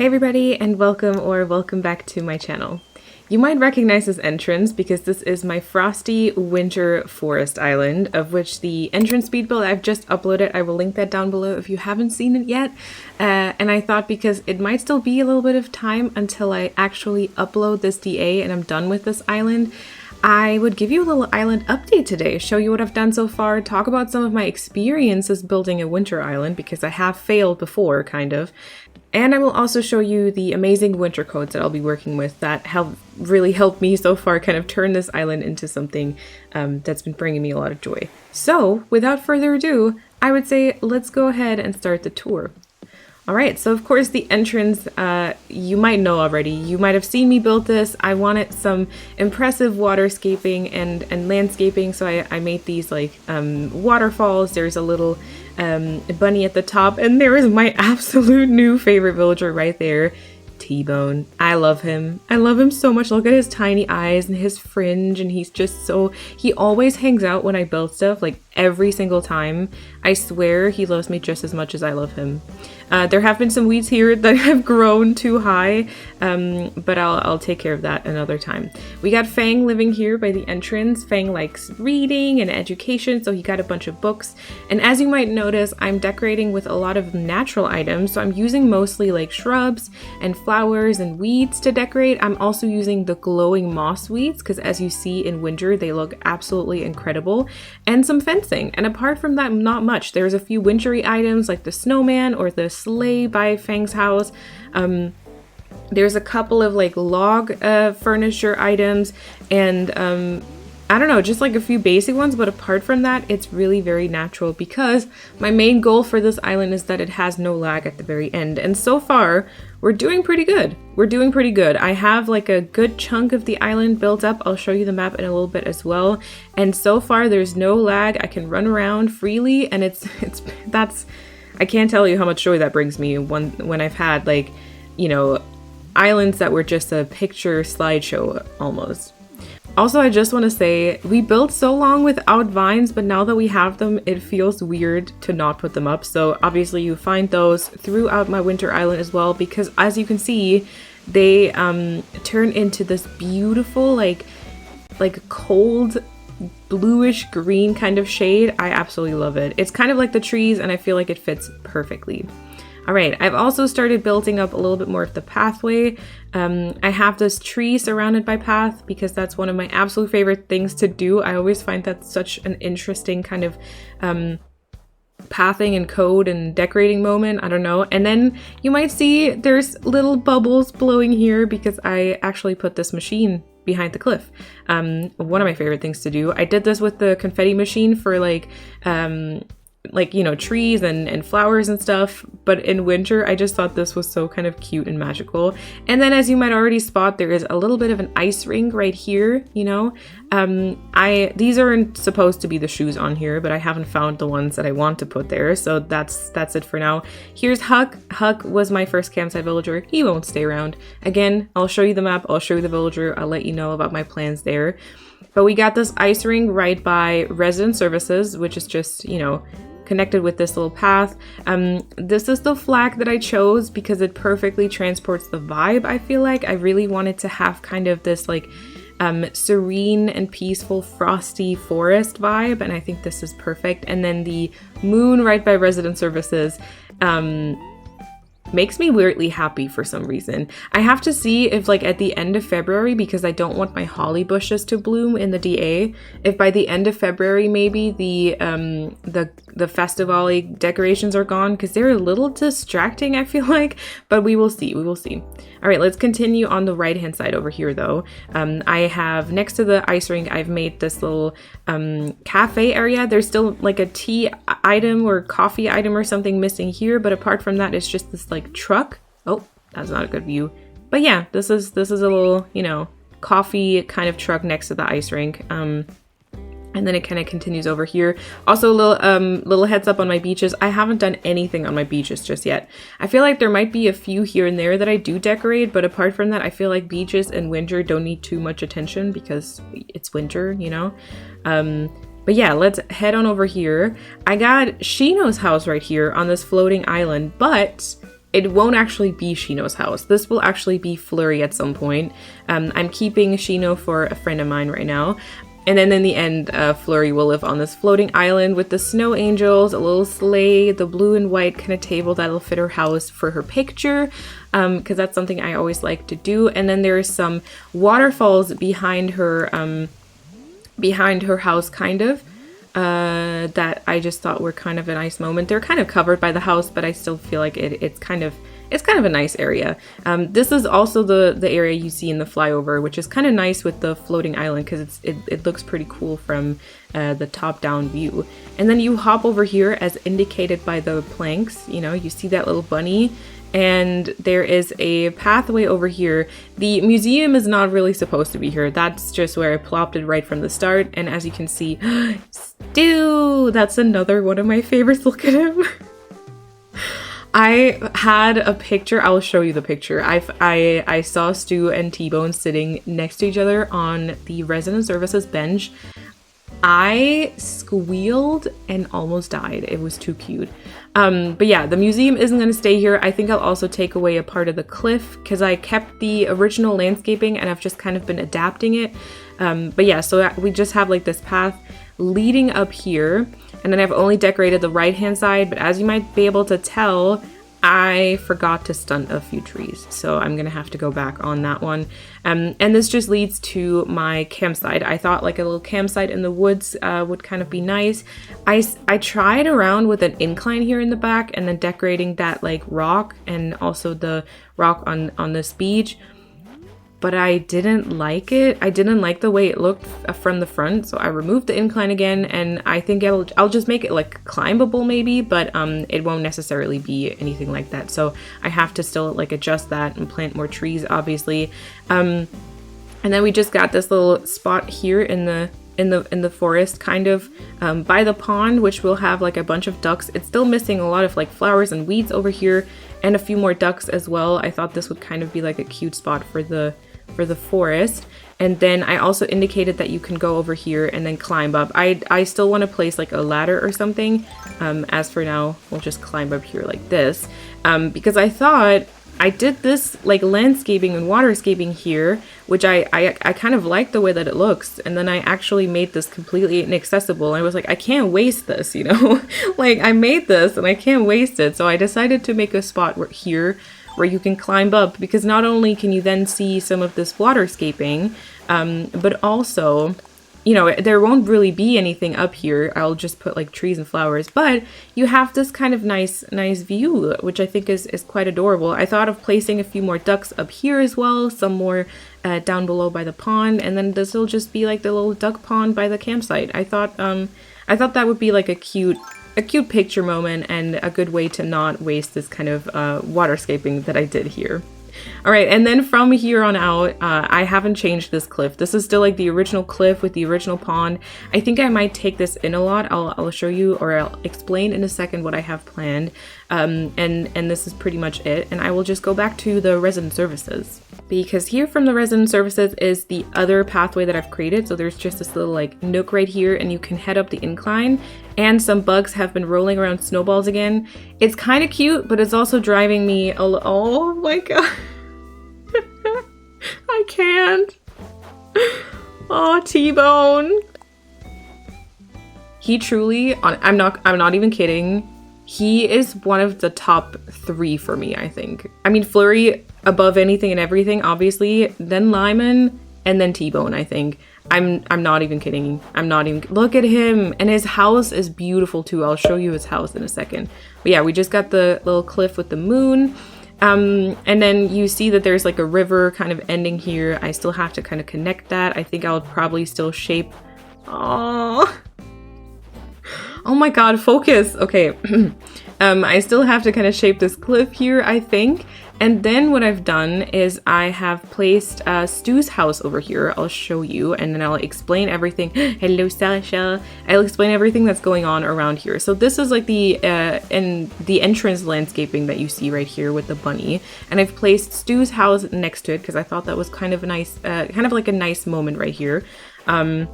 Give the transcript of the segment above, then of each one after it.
Hey everybody, and welcome back to my channel. You might recognize this entrance because this is my Frosty Winter Forest island, of which the entrance speed build I've just uploaded. I will link that down below if you haven't seen it yet. And I thought because it might still be a little bit of time until I actually upload this DA and I'm done with this island, I would give you a little island update today, show you what I've done so far, talk about some of my experiences building a winter island, because I have failed before, kind of. And I will also show you the amazing winter codes that I'll be working with that have really helped me so far kind of turn this island into something that's been bringing me a lot of joy. So, without further ado, I would say let's go ahead and start the tour. Alright, so of course the entrance, you might know already. You might have seen me build this. I wanted some impressive waterscaping and landscaping, so I made these like waterfalls. There's a little bunny at the top, and there is my absolute new favorite villager right there, T-Bone. I love him. I love him so much. Look at his tiny eyes and his fringe, and he's just so... He always hangs out when I build stuff, like every single time. I swear he loves me just as much as I love him. There have been some weeds here that have grown too high, but I'll take care of that another time. We got Fang living here by the entrance. Fang likes reading and education, so he got a bunch of books. And as you might notice, I'm decorating with a lot of natural items, so I'm using mostly like shrubs and flowers and weeds to decorate. I'm also using the glowing moss weeds, because as you see in winter, they look absolutely incredible. And some fencing. And apart from that, not much. There's a few wintry items like the snowman or the sleigh by Fang's house. There's a couple of like log furniture items, and I don't know, just like a few basic ones, but apart from that, it's really very natural, because my main goal for this island is that it has no lag at the very end. And so far, we're doing pretty good. We're doing pretty good. I have like a good chunk of the island built up. I'll show you the map in a little bit as well. And so far, there's no lag. I can run around freely, and that's I can't tell you how much joy that brings me when I've had, like, you know, islands that were just a picture slideshow almost. Also, I just want to say, we built so long without vines, but now that we have them, it feels weird to not put them up. So obviously you find those throughout my winter island as well, because as you can see, they turn into this beautiful, like cold bluish green kind of shade. I absolutely love it. It's kind of like the trees, and I feel like it fits perfectly. All right, I've also started building up a little bit more of the pathway. I have this tree surrounded by path because that's one of my absolute favorite things to do. I always find that such an interesting kind of pathing and code and decorating moment. I don't know. And then you might see there's little bubbles blowing here because I actually put this machine behind the cliff. One of my favorite things to do. I did this with the confetti machine for like you know, trees and flowers and stuff, but in winter I just thought this was so kind of cute and magical. And then, as you might already spot, there is a little bit of an ice rink right here, you know. These aren't supposed to be the shoes on here, but I haven't found the ones that I want to put there, so that's it for now. Here's Huck. Huck was my first campsite villager. He won't stay around. Again, I'll show you the map, I'll show you the villager, I'll let you know about my plans there. But we got this ice ring right by resident services, which is just, you know, connected with this little path. This is the flag that I chose because it perfectly transports the vibe. I feel like I really wanted to have kind of this like serene and peaceful frosty forest vibe, and I think this is perfect. And then the moon right by resident services makes me weirdly happy for some reason. I have to see if, like, at the end of February, because I don't want my holly bushes to bloom in the DA, if by the end of February maybe the Festivale decorations are gone, because they're a little distracting, I feel like, but we will see, we will see. All right, let's continue on the right hand side over here though. I have, next to the ice rink, I've made this little cafe area. There's still like a tea item or coffee item or something missing here, but apart from that, it's just this like truck. Oh, that's not a good view. But yeah, this is a little, you know, coffee kind of truck next to the ice rink. And then it kind of continues over here. Also, a little heads up on my beaches. I haven't done anything on my beaches just yet. I feel like there might be a few here and there that I do decorate, but apart from that, I feel like beaches in winter don't need too much attention because it's winter, you know? But yeah, let's head on over here. I got Shino's house right here on this floating island, but it won't actually be Shino's house. This will actually be Flurry at some point. I'm keeping Shino for a friend of mine right now. And then in the end, Flurry will live on this floating island with the snow angels, a little sleigh, the blue and white kind of table that'll fit her house for her picture, because that's something I always like to do. And then there's some waterfalls behind her house, kind of, that I just thought were kind of a nice moment. They're kind of covered by the house, but I still feel like it's kind of a nice area. This is also the area you see in the flyover, which is kind of nice with the floating island because it looks pretty cool from the top-down view. And then you hop over here as indicated by the planks. You know, you see that little bunny, and there is a pathway over here. The museum is not really supposed to be here. That's just where I plopped it right from the start. And as you can see, Stu! That's another one of my favorites. Look at him. I had a picture. I'll show you the picture. I saw Stu and T-Bone sitting next to each other on the resident services bench. I squealed and almost died. It was too cute. But yeah, the museum isn't going to stay here. I think I'll also take away a part of the cliff because I kept the original landscaping and I've just kind of been adapting it. But yeah, so we just have like this path leading up here. And then I've only decorated the right-hand side, but as you might be able to tell, I forgot to stunt a few trees. So I'm gonna have to go back on that one. And this just leads to my campsite. I thought like a little campsite in the woods would kind of be nice. I tried around with an incline here in the back and then decorating that like rock and also the rock on this beach. But I didn't like it. I didn't like the way it looked from the front, so I removed the incline again, and I think I'll just make it like climbable maybe, but it won't necessarily be anything like that. So I have to still like adjust that and plant more trees, obviously. And then we just got this little spot here in the forest, kind of by the pond, which will have like a bunch of ducks. It's still missing a lot of like flowers and weeds over here, and a few more ducks as well. I thought this would kind of be like a cute spot for the forest. And then I also indicated that you can go over here and then climb up. I still want to place like a ladder or something. As for now, we'll just climb up here like this, because I thought I did this like landscaping and waterscaping here, which I kind of like the way that it looks, and then I actually made this completely inaccessible. I was like, I can't waste this, you know. Like I made this and I can't waste it, so I decided to make a spot here where you can climb up, because not only can you then see some of this waterscaping, but also, you know, there won't really be anything up here. I'll just put like trees and flowers, but you have this kind of nice view, which I think is quite adorable. I thought of placing a few more ducks up here as well, some more down below by the pond, and then this will just be like the little duck pond by the campsite. I thought that would be like a cute picture moment and a good way to not waste this kind of waterscaping that I did here. All right, and then from here on out, I haven't changed this cliff. This is still like the original cliff with the original pond. I think I might take this in a lot. I'll show you, or I'll explain in a second what I have planned. And this is pretty much it. And I will just go back to the resident services, because here from the resident services is the other pathway that I've created. So there's just this little like nook right here, and you can head up the incline. And some bugs have been rolling around snowballs again. It's kind of cute, but it's also driving me oh my god. I can't. Oh, T-Bone. He truly, I'm not even kidding. He is one of the top 3 for me, I think. I mean, Flurry above anything and everything, obviously, then Lyman, and then T-Bone, I think. I'm not even kidding. Look at him. And his house is beautiful too. I'll show you his house in a second. But yeah, we just got the little cliff with the moon. And then you see that there's like a river kind of ending here. I still have to kind of connect that. I think I'll probably still shape. Oh my god, focus. Okay. I still have to kind of shape this cliff here, I think. And then what I've done is I have placed Stu's house over here. I'll show you, and then I'll explain everything. Hello, Sasha. I'll explain everything that's going on around here. So this is like the entrance landscaping that you see right here with the bunny. And I've placed Stu's house next to it because I thought that was kind of a nice, kind of like a nice moment right here. And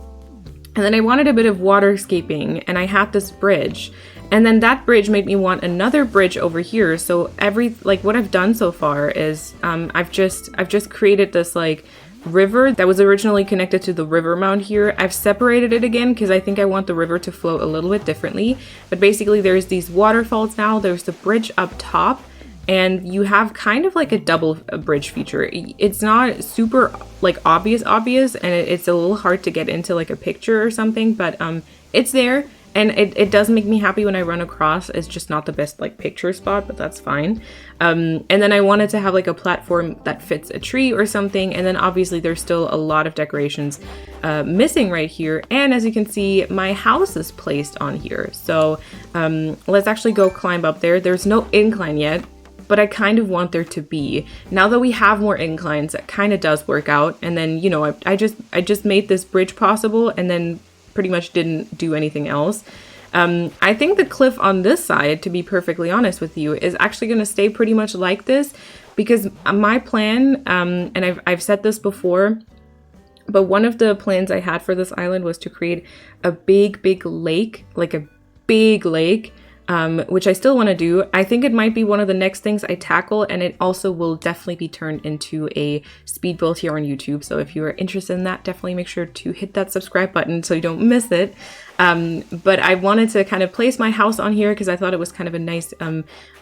then I wanted a bit of waterscaping, and I had this bridge. And then that bridge made me want another bridge over here. So what I've done so far is I've just created this like river that was originally connected to the river mount here. I've separated it again because I think I want the river to flow a little bit differently. But basically there's these waterfalls now, there's the bridge up top, and you have kind of like a double bridge feature. It's not super like obvious, and it's a little hard to get into like a picture or something, but it's there. And it does make me happy when I run across. It's just not the best like picture spot, but that's fine. And then I wanted to have like a platform that fits a tree or something. And then obviously there's still a lot of decorations missing right here. And as you can see, my house is placed on here. So let's actually go climb up there. There's no incline yet, but I kind of want there to be. Now that we have more inclines, it kind of does work out. And then, you know, I just made this bridge possible and then pretty much didn't do anything else. I think the cliff on this side, to be perfectly honest with you, is actually going to stay pretty much like this, because my plan, and I've said this before, but one of the plans I had for this island was to create a big lake, like a big lake, which I still want to do. I think it might be one of the next things I tackle, and it also will definitely be turned into a speed build here on YouTube. So if you are interested in that, definitely make sure to hit that subscribe button so you don't miss it. But I wanted to kind of place my house on here because I thought it was kind of a nice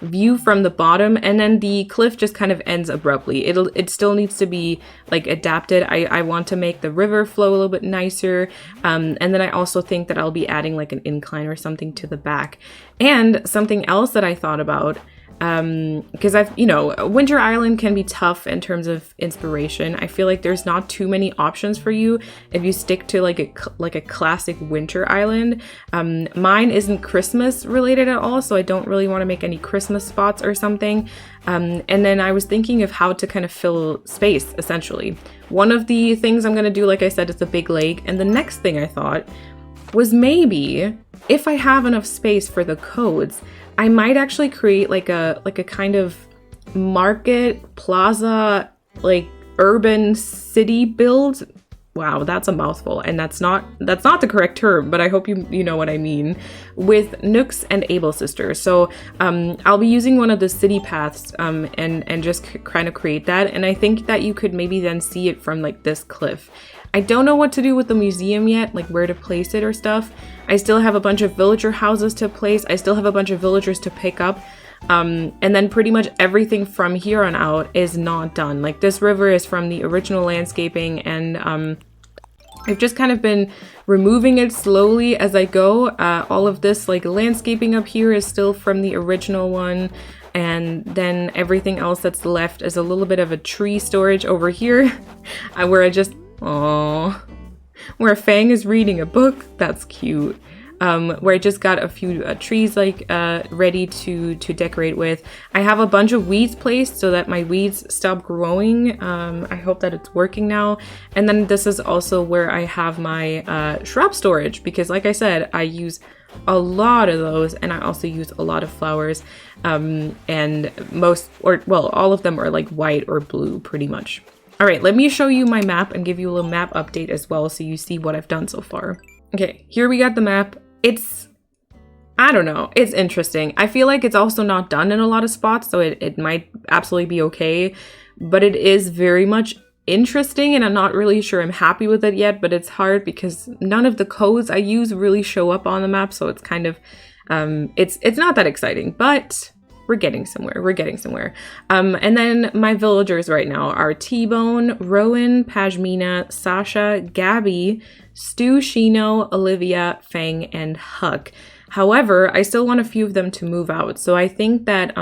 view from the bottom, and then the cliff just kind of ends abruptly. It still needs to be like adapted. I want to make the river flow a little bit nicer, and then I also think that I'll be adding like an incline or something to the back. And something else that I thought about, because Winter Island can be tough in terms of inspiration. I feel like there's not too many options for you if you stick to like a classic winter island. Mine isn't Christmas related at all, so I don't really want to make any Christmas spots or something. And then I was thinking of how to kind of fill space, essentially. One of the things I'm going to do, like I said, is a big lake. And the next thing I thought was maybe if I have enough space for the codes, I might actually create like a kind of market plaza, like urban city build. Wow, that's a mouthful, and that's not the correct term, but I hope you know what I mean, with nooks and able sisters. So I'll be using one of the city paths and just kind of create that, and I think that you could maybe then see it from like this cliff. I don't know what to do with the museum yet, like where to place it or stuff. I still have a bunch of villager houses to place. I still have a bunch of villagers to pick up. And then pretty much everything from here on out is not done. Like this river is from the original landscaping, and I've just kind of been removing it slowly as I go. All of this like landscaping up here is still from the original one. And then everything else that's left is a little bit of a tree storage over here where I just... Aww. Where Fang is reading a book. That's cute. Where I just got a few trees like ready to decorate with. I have a bunch of weeds placed so that my weeds stop growing. I hope that it's working now. And then this is also where I have my shrub storage, because like I said, I use a lot of those, and I also use a lot of flowers. And all of them are like white or blue pretty much. All right, let me show you my map and give you a little map update as well so you see what I've done so far. Okay, here we got the map. I don't know, it's interesting. I feel like it's also not done in a lot of spots, so it might absolutely be okay, but it is very much interesting, and I'm not really sure I'm happy with it yet, but it's hard because none of the codes I use really show up on the map, so it's kind of, it's not that exciting, but we're getting somewhere. And then my villagers right now are T-Bone, Rowan, Pashmina, Sasha, Gabby, Stu, Shino, Olivia, Fang, and Huck. However, I still want a few of them to move out. So I think that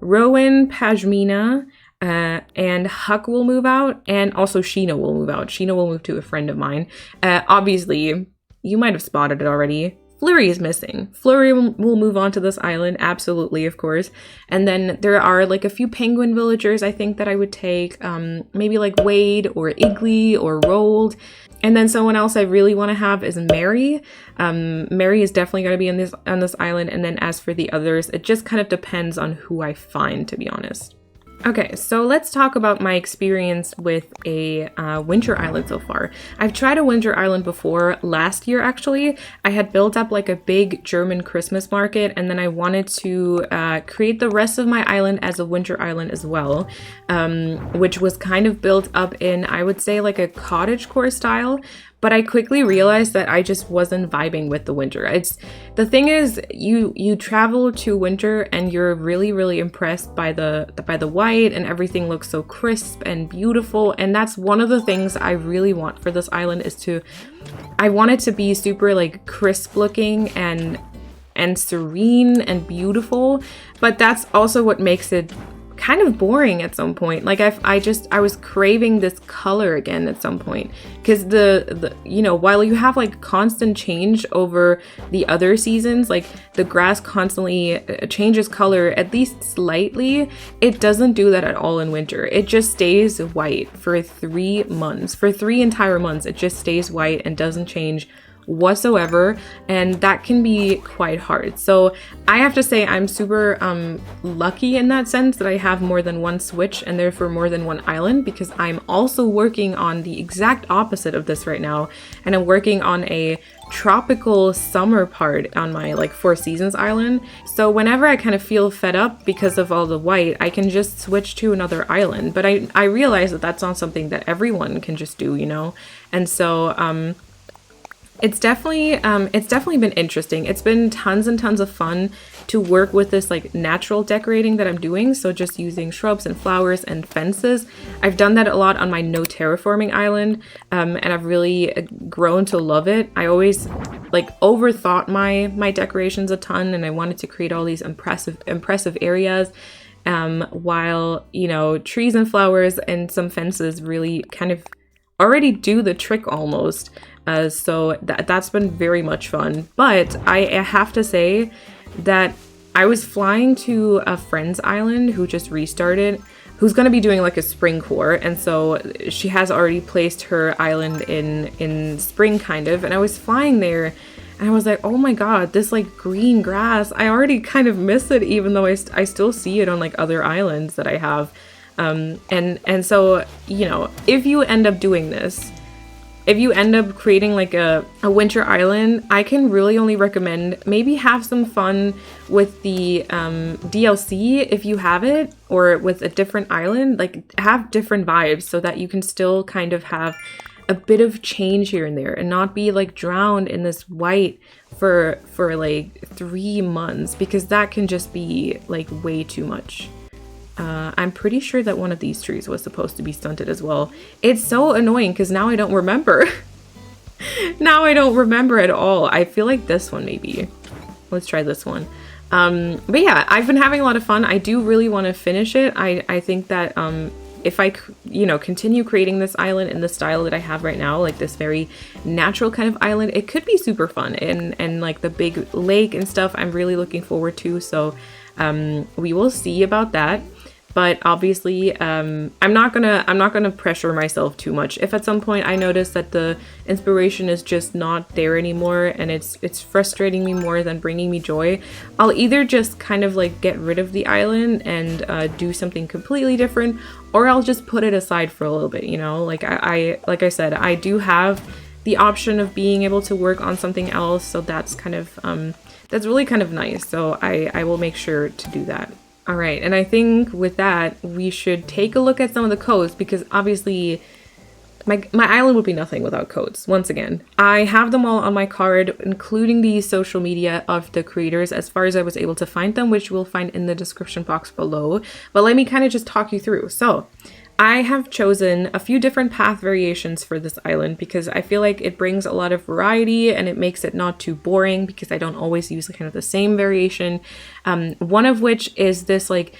Rowan, Pashmina, and Huck will move out, and also Shino will move out. Shino will move to a friend of mine. Obviously, you might have spotted it already. Flurry is missing. Flurry will move on to this island, absolutely, of course. And then there are like a few penguin villagers I think that I would take, maybe like Wade or Iggly or Rolled. And then someone else I really want to have is Mary. Mary is definitely going to be on this island. And then as for the others, it just kind of depends on who I find, to be honest. Okay, so let's talk about my experience with a winter island so far. I've tried a winter island before last year, actually. I had built up like a big German Christmas market, and then I wanted to create the rest of my island as a winter island as well, which was kind of built up in, I would say, like a cottagecore style. But I quickly realized that I just wasn't vibing with the winter. It's the thing is, you travel to winter and you're really impressed by the white, and everything looks so crisp and beautiful. And that's one of the things I really want for this island is I want it to be super like crisp looking and serene and beautiful. But that's also what makes it kind of boring at some point. Like I was craving this color again at some point, because the while you have like constant change over the other seasons, like the grass constantly changes color at least slightly, it doesn't do that at all in winter. It just stays white for 3 months. For 3 entire months it just stays white and doesn't change whatsoever, and that can be quite hard. So I have to say I'm super lucky in that sense that I have more than one switch and therefore more than one island, because I'm also working on the exact opposite of this right now, and I'm working on a tropical summer part on my like Four Seasons island. So whenever I kind of feel fed up because of all the white, I can just switch to another island. But I realize that that's not something that everyone can just do, and so it's definitely been interesting. It's been tons and tons of fun to work with this like natural decorating that I'm doing. So just using shrubs and flowers and fences. I've done that a lot on my no terraforming island, and I've really grown to love it. I always like overthought my decorations a ton, and I wanted to create all these impressive areas. While trees and flowers and some fences really kind of already do the trick almost. So that's been very much fun. But I have to say that I was flying to a friend's island who just restarted, who's going to be doing like a spring core. And so she has already placed her island in spring kind of. And I was flying there and I was like, oh my God, this like green grass, I already kind of miss it, even though I still see it on like other islands that I have. And so, if you end up doing this, if you end up creating like a winter island, I can really only recommend maybe have some fun with the DLC if you have it, or with a different island, like have different vibes so that you can still kind of have a bit of change here and there and not be like drowned in this white for like 3 months, because that can just be like way too much. I'm pretty sure that one of these trees was supposed to be stunted as well. It's so annoying because now I don't remember. Now I don't remember at all. I feel like this one maybe. Let's try this one. But yeah, I've been having a lot of fun. I do really want to finish it. I think that if I, continue creating this island in the style that I have right now, like this very natural kind of island, it could be super fun. And like the big lake and stuff, I'm really looking forward to. So we will see about that. But obviously, I'm not gonna pressure myself too much. If at some point I notice that the inspiration is just not there anymore and it's frustrating me more than bringing me joy, I'll either just kind of like get rid of the island and do something completely different, or I'll just put it aside for a little bit. Like like I said, I do have the option of being able to work on something else, so that's kind of that's really kind of nice. So I will make sure to do that. All right, and I think with that, we should take a look at some of the codes, because obviously my island would be nothing without codes. Once again, I have them all on my card, including the social media of the creators as far as I was able to find them, which we'll find in the description box below. But let me kind of just talk you through. So I have chosen a few different path variations for this island because I feel like it brings a lot of variety and it makes it not too boring, because I don't always use kind of the same variation. One of which is this like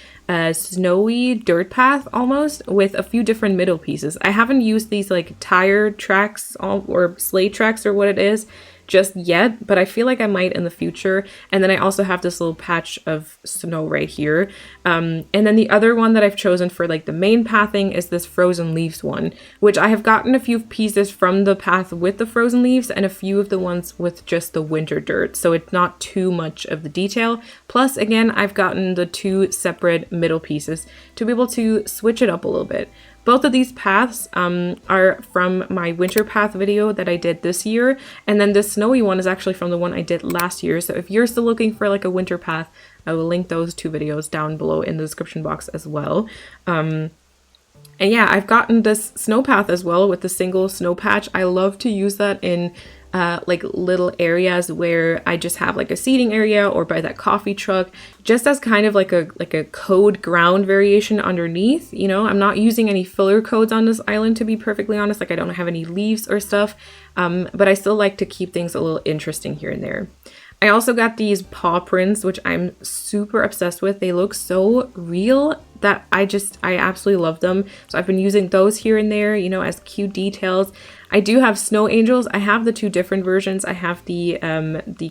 snowy dirt path almost, with a few different middle pieces. I haven't used these like tire tracks or slate tracks or what it is, just yet, but I feel like I might in the future. And then I also have this little patch of snow right here. And then the other one that I've chosen for like the main pathing is this frozen leaves one, which I have gotten a few pieces from the path with the frozen leaves and a few of the ones with just the winter dirt. So it's not too much of the detail. Plus, again, I've gotten the two separate middle pieces to be able to switch it up a little bit. Both of these paths are from my winter path video that I did this year, and then the snowy one is actually from the one I did last year. So if you're still looking for like a winter path, I will link those two videos down below in the description box as well. And yeah, I've gotten this snow path as well with the single snow patch. I love to use that in like little areas where I just have like a seating area or by that coffee truck, just as kind of like a code ground variation underneath. You know, I'm not using any filler codes on this island, to be perfectly honest. Like I don't have any leaves or stuff, but I still like to keep things a little interesting here and there. I also got these paw prints, which I'm super obsessed with. They look so real that I absolutely love them. So I've been using those here and there, you know, as cute details. I do have snow angels. I have the two different versions. I have the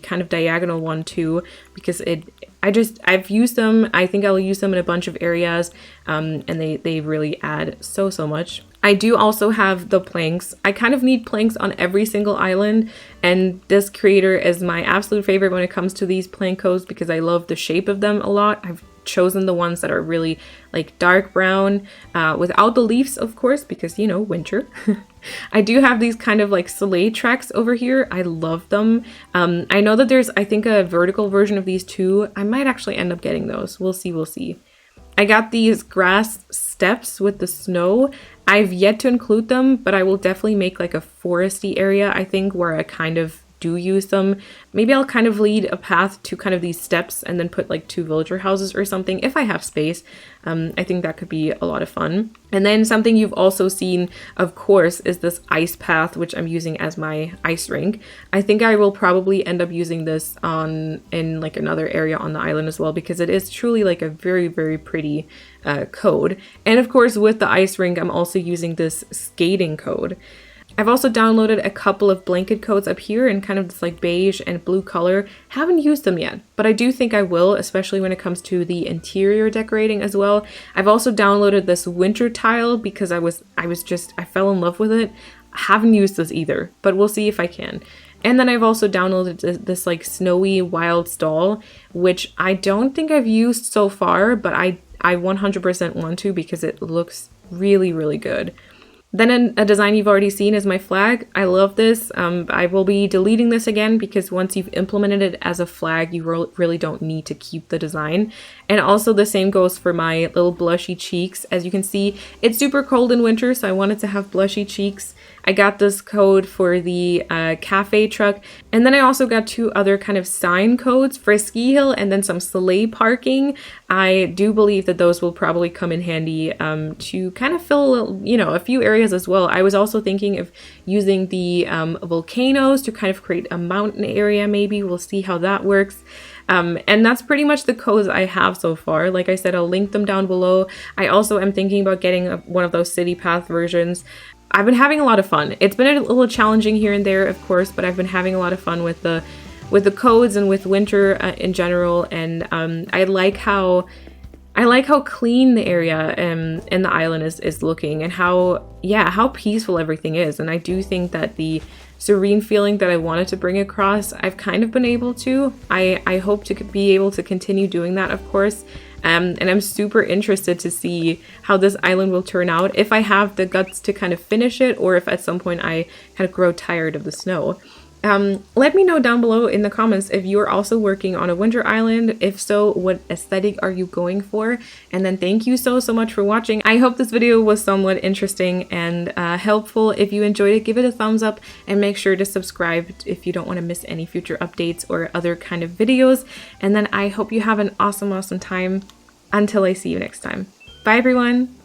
kind of diagonal one too, because I've used them. I think I'll use them in a bunch of areas, and they really add so much. I do also have the planks. I kind of need planks on every single island, and this creator is my absolute favorite when it comes to these plank codes because I love the shape of them a lot. I've chosen the ones that are really like dark brown, without the leaves, of course, because, you know, winter. I do have these kind of like sleigh tracks over here. I love them. I know that there's, I think, a vertical version of these too. I might actually end up getting those. We'll see. I got these grass steps with the snow. I've yet to include them, but I will definitely make like a foresty area, I think, where I kind of do use them. Maybe I'll kind of lead a path to kind of these steps and then put like 2 villager houses or something if I have space. I think that could be a lot of fun. And then something you've also seen, of course, is this ice path, which I'm using as my ice rink. I think I will probably end up using this in like another area on the island as well, because it is truly like a very pretty code. And of course, with the ice rink, I'm also using this skating code. I've also downloaded a couple of blanket codes up here in kind of this like beige and blue color. Haven't used them yet, but I do think I will, especially when it comes to the interior decorating as well. I've also downloaded this winter tile because I fell in love with it. I haven't used this either, but we'll see if I can. And then I've also downloaded this like snowy wild stall, which I don't think I've used so far, but I 100% want to because it looks really good. Then a design you've already seen is my flag. I love this. I will be deleting this again because once you've implemented it as a flag, you really don't need to keep the design. And also the same goes for my little blushy cheeks. As you can see, it's super cold in winter, so I wanted to have blushy cheeks. I got this code for the cafe truck, and then I also got 2 other kind of sign codes for a ski hill and then some sleigh parking. I do believe that those will probably come in handy to kind of fill, you know, a few areas as well. I was also thinking of using the volcanoes to kind of create a mountain area maybe. We'll see how that works. And that's pretty much the codes I have so far. Like I said, I'll link them down below. I also am thinking about getting one of those city path versions. I've been having a lot of fun. It's been a little challenging here and there, of course, but I've been having a lot of fun with the codes and with winter in general. And I like how clean the area and the island is looking, and how peaceful everything is. And I do think that the serene feeling that I wanted to bring across, I've kind of been able to. I hope to be able to continue doing that, of course. And I'm super interested to see how this island will turn out, if I have the guts to kind of finish it, or if at some point I kind of grow tired of the snow. Let me know down below in the comments if you're also working on a winter island. If so, what aesthetic are you going for? And then thank you so much for watching. I hope this video was somewhat interesting and helpful. If you enjoyed it, give it a thumbs up and make sure to subscribe if you don't want to miss any future updates or other kind of videos. And then I hope you have an awesome time until I see you next time. Bye everyone!